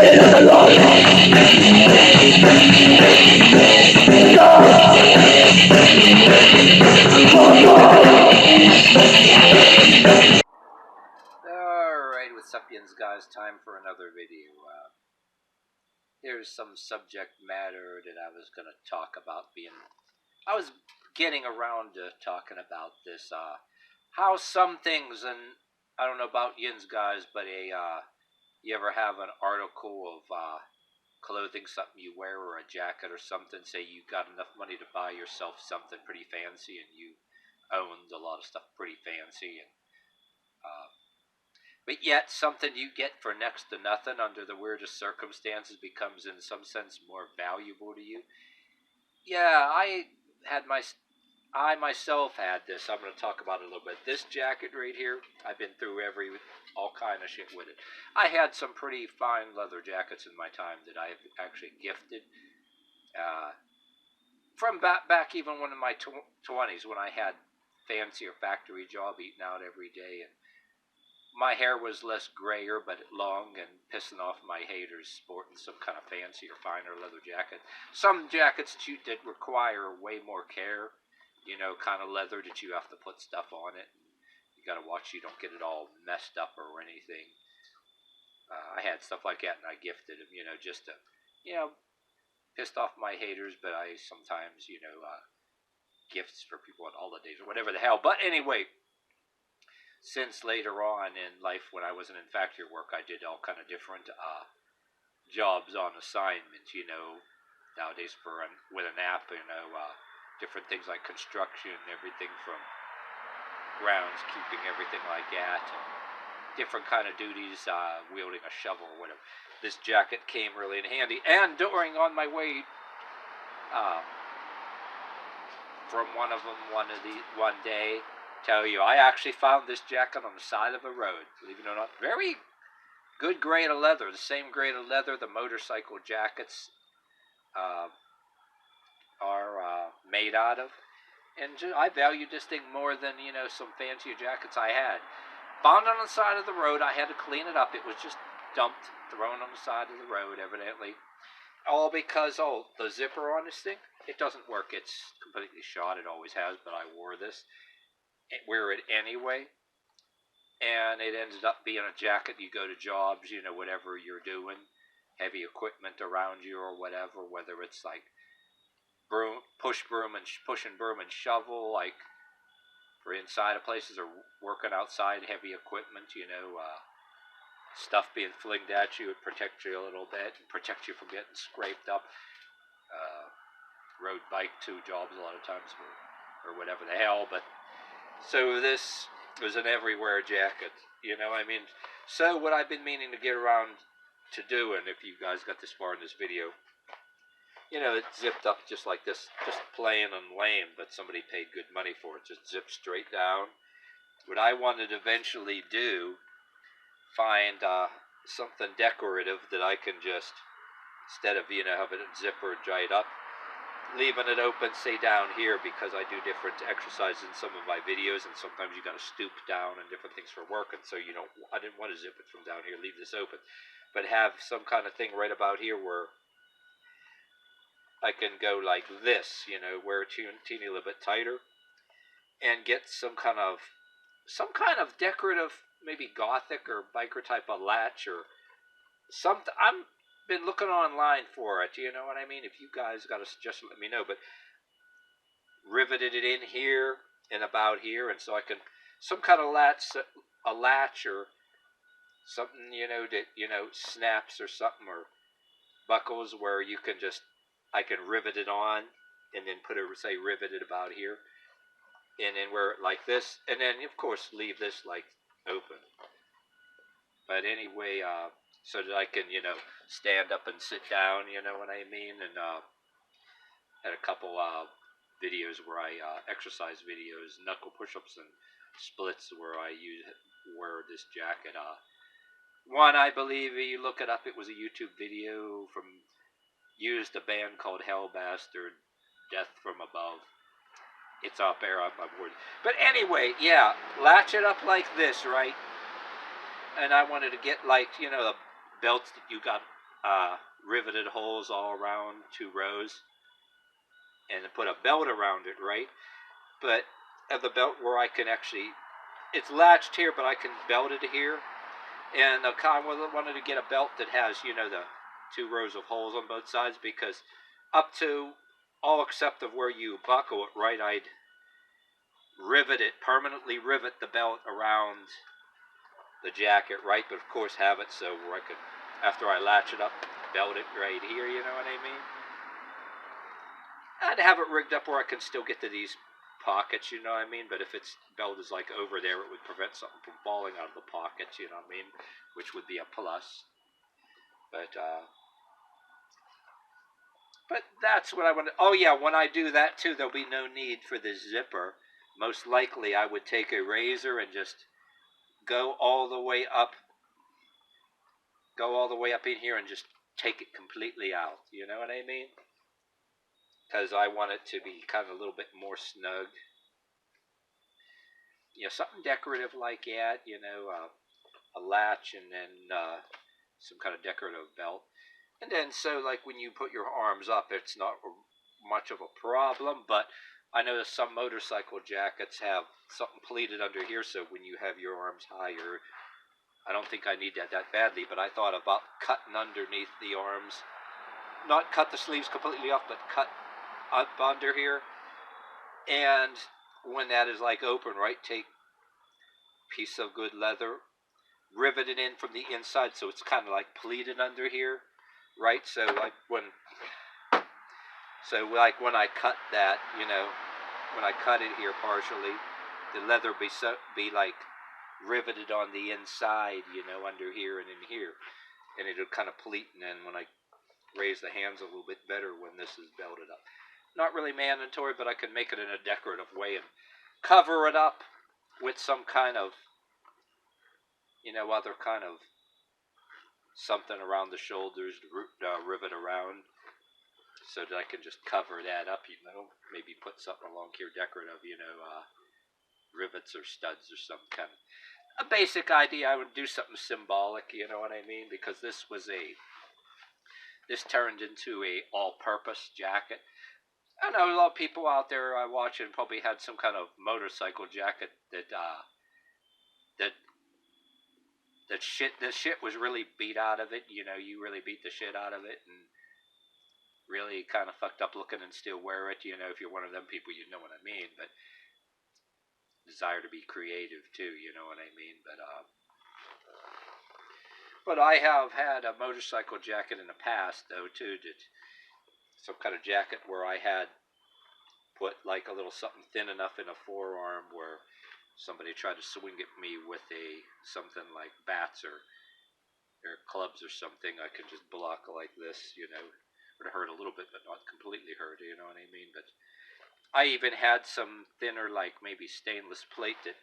Alright, what's up, guys? Time for another video. Here's some subject matter that I was going to talk about. I was getting around to talking about this, how some things, and I don't know about yins guys, but you ever have an article of clothing, something you wear, or a jacket or something, say you got enough money to buy yourself something pretty fancy, and you owned a lot of stuff pretty fancy, and but yet something you get for next to nothing under the weirdest circumstances becomes in some sense more valuable to you. Yeah, I myself had this. I'm going to talk about it a little bit. This jacket right here, I've been through all kind of shit with it. I had some pretty fine leather jackets in my time that I've actually gifted. From back even when in my 20s, when I had fancier factory job, eating out every day, and my hair was less grayer but long, and pissing off my haters, sporting some kind of fancier, finer leather jacket. Some jackets that require way more care, kind of leather that you have to put stuff on it. You got to watch you don't get it all messed up or anything. I had stuff like that, and I gifted them, just to, pissed off my haters, but I sometimes, gifts for people on holidays or whatever the hell. But anyway, since later on in life, when I wasn't in factory work, I did all kind of different jobs on assignment. Nowadays with an app, different things like construction, everything from groundskeeping, everything like that, and different kind of duties, wielding a shovel or whatever. This jacket came really in handy, and on my way from one of them one day. Tell you, I actually found this jacket on the side of a road, believe it or not. Very good grade of leather, the same grade of leather the motorcycle jackets are made out of. And I valued this thing more than, some fancier jackets I had. Found it on the side of the road. I had to clean it up. It was just dumped, thrown on the side of the road, evidently. All because, the zipper on this thing, it doesn't work. It's completely shot. It always has, but I wore this. Wear it anyway, and it ended up being a jacket. You go to jobs, whatever you're doing, heavy equipment around you or whatever, whether it's like pushing broom and shovel, like for inside of places, or working outside, heavy equipment, stuff being flinged at you, it protects you a little bit, and protects you from getting scraped up. Road bike to jobs a lot of times, or whatever the hell, but so this was an everywhere jacket, So what I've been meaning to get around to doing, if you guys got this far in this video, it's zipped up just like this, just plain and lame, but somebody paid good money for it, just zipped straight down. What I wanted to eventually do, find something decorative that I can just, instead of, having it zipper dried up, leaving it open, say down here, because I do different exercises in some of my videos, and sometimes you got to stoop down and different things for working. So I didn't want to zip it from down here, leave this open, but have some kind of thing right about here where I can go like this, wear a teeny little bit tighter, and get some kind of decorative, maybe gothic or biker type of latch or something. I'm been looking online for it, you know what I mean? If you guys got a suggestion, let me know. But riveted it in here and about here, and so I can some kind of latch or something, that snaps or something, or buckles where you can I can rivet it on, and then put it, say, riveted about here, and then wear it like this, and then of course leave this like open. But anyway, so that I can, stand up and sit down, you know what I mean? And had a couple videos where I exercise videos, knuckle push-ups and splits, where I wear this jacket. One, I believe, you look it up, it was a YouTube video used a band called Hellbastard, Death from Above. It's up there, I'm bored. But anyway, yeah, latch it up like this, right? And I wanted to get, like, the belts that you got riveted holes all around 2 rows, and put a belt around it, right? But of the belt where I can actually, it's latched here, but I can belt it here. And I kind of wanted to get a belt that has, the 2 rows of holes on both sides, because up to all except of where you buckle it, right, I'd permanently rivet the belt around the jacket, right? But of course have it so where I could, after I latch it up, belt it right here, you know what I mean? I'd have it rigged up where I can still get to these pockets, you know what I mean? But if its belt is like over there, it would prevent something from falling out of the pockets, you know what I mean? Which would be a plus. But that's what I want to. Oh yeah, when I do that too, there'll be no need for the zipper. Most likely, I would take a razor and just go all the way up in here and just take it completely out. You know what I mean? Because I want it to be kind of a little bit more snug. Something decorative like that. A latch and then some kind of decorative belt. And then so like when you put your arms up, it's not much of a problem. But I know some motorcycle jackets have something pleated under here, so when you have your arms higher, I don't think I need that badly, but I thought about cutting underneath the arms. Not cut the sleeves completely off, but cut up under here. And when that is like open, right, take a piece of good leather, rivet it in from the inside so it's kind of like pleated under here, right? So like when I cut that, when I cut it here partially, the leather be like riveted on the inside, under here and in here, and it'll kind of pleat. And then when I raise the hands a little bit better when this is belted up, not really mandatory, but I can make it in a decorative way and cover it up with some kind of, other kind of something around the shoulders to rivet around, so that I can just cover that up, maybe put something along here decorative, rivets or studs or some kind of a basic idea. I would do something symbolic, you know what I mean? Because this turned into a all-purpose jacket. I know a lot of people out there watching probably had some kind of motorcycle jacket that the shit was really beat out of it. You really beat the shit out of it and really kind of fucked up looking and still wear it. If you're one of them people, you know what I mean. But desire to be creative too, you know what I mean. But I have had a motorcycle jacket in the past though too. Some kind of jacket where I had put like a little something thin enough in a forearm where somebody tried to swing at me with something like bats or clubs or something, I could just block like this, It would hurt a little bit, but not completely hurt, you know what I mean? But I even had some thinner, like maybe stainless plate that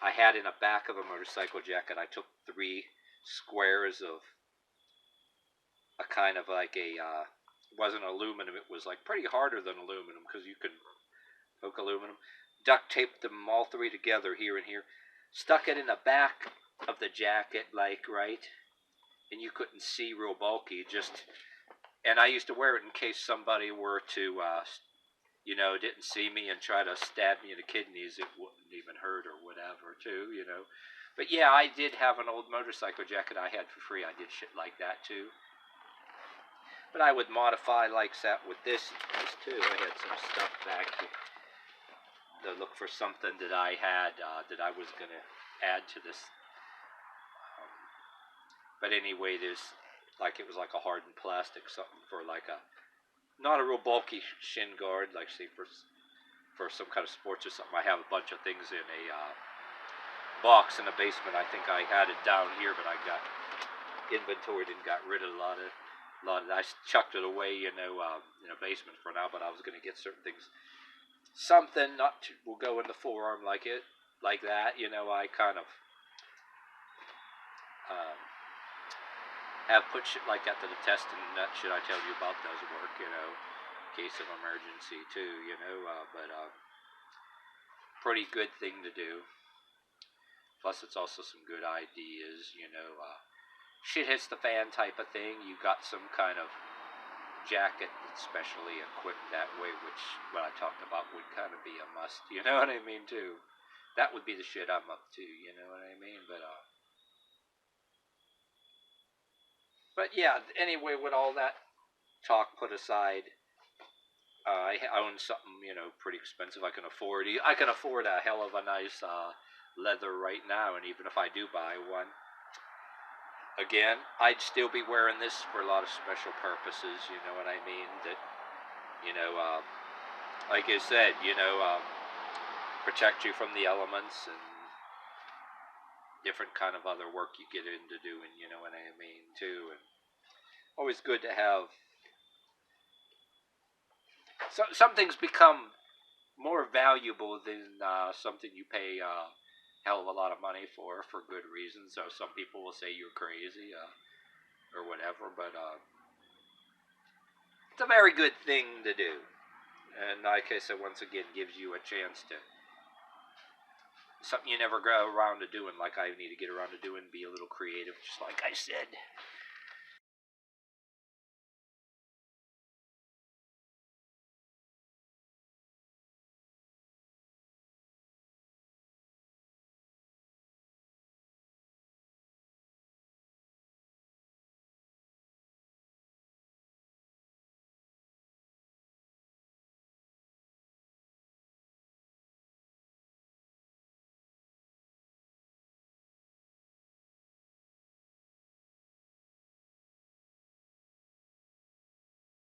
I had in the back of a motorcycle jacket. I took 3 squares of a kind of like it wasn't aluminum, it was like pretty harder than aluminum because you can poke aluminum. Duct taped them all 3 together here and here. Stuck it in the back of the jacket, like, right? And you couldn't see real bulky, and I used to wear it in case somebody were to, didn't see me and try to stab me in the kidneys. It wouldn't even hurt or whatever, too, But yeah, I did have an old motorcycle jacket I had for free. I did shit like that, too. But I would modify like that with this too. I had some stuff back to look for something that I had that I was going to add to this. But anyway, it was like a hardened plastic, something for like not a real bulky shin guard, like say for some kind of sports or something. I have a bunch of things in a box in the basement. I think I had it down here, but I got inventoried and got rid of a lot of it. I chucked it away, in a basement for now. But I was going to get certain things. Something will go in the forearm like that. I kind of have put shit like that to the test, and that shit I tell you about does work. In case of emergency too. But pretty good thing to do. Plus, it's also some good ideas. shit hits the fan type of thing, you got some kind of jacket that's specially equipped that way, which what I talked about would kind of be a must. You know what I mean, too. That would be the shit I'm up to. You know what I mean? But yeah. Anyway, with all that talk put aside, I own something pretty expensive. I can afford. I can afford a hell of a nice leather right now, and even if I do buy one, again, I'd still be wearing this for a lot of special purposes. You know what I mean? That you know, like I said, protect you from the elements and different kind of other work you get into doing. You know what I mean too, and always good to have. Some things become more valuable than something you pay hell of a lot of money for good reasons. So some people will say you're crazy or whatever, but it's a very good thing to do. And like I said, once again, gives you a chance to something you never go around to doing, like I need to get around to doing, be a little creative, just like I said.